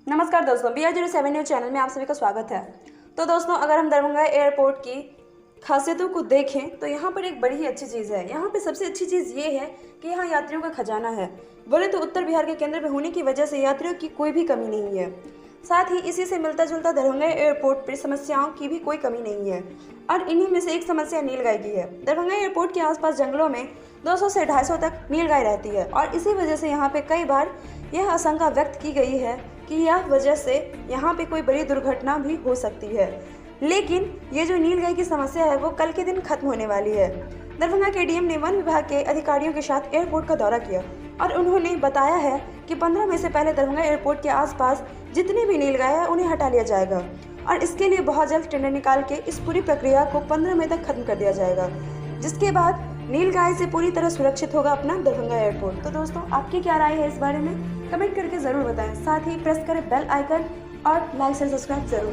नमस्कार दोस्तों, BR07 news channel में आप सभी का स्वागत है। तो दोस्तों, अगर हम दरभंगा एयरपोर्ट की खासियतों को देखें तो यहाँ पर एक बड़ी ही अच्छी चीज़ है। यहाँ पे सबसे अच्छी चीज़ ये है कि यहाँ यात्रियों का खजाना है। बोले तो उत्तर बिहार के केंद्र में होने की वजह से यात्रियों की कोई भी कमी नहीं है। साथ ही इसी से मिलता जुलता दरभंगा एयरपोर्ट पर समस्याओं की भी कोई कमी नहीं है और इन्हीं में से एक समस्या नीलगाय की है। दरभंगा एयरपोर्ट के आसपास जंगलों में 200 से 250 तक नीलगाय रहती है और इसी वजह से यहाँ पे कई बार यह आशंका व्यक्त की गई है कि यह वजह से यहाँ पे कोई बड़ी दुर्घटना भी हो सकती है। लेकिन ये जो नीलगाय की समस्या है वो कल के दिन खत्म होने वाली है। दरभंगा के डीएम ने वन विभाग के अधिकारियों के साथ एयरपोर्ट का दौरा किया और उन्होंने बताया है कि 15 मई से पहले दरभंगा एयरपोर्ट के आसपास जितनी भी नीलगाय है उन्हें हटा लिया जाएगा और इसके लिए बहुत जल्द टेंडर निकाल के इस पूरी प्रक्रिया को 15 मई तक खत्म कर दिया जाएगा, जिसके बाद नीलगाय से पूरी तरह सुरक्षित होगा अपना दरभंगा एयरपोर्ट। तो दोस्तों, आपकी क्या राय है इस बारे में कमेंट करके ज़रूर बताएं। साथ ही प्रेस करें बेल आइकन और लाइक से सब्सक्राइब जरूर।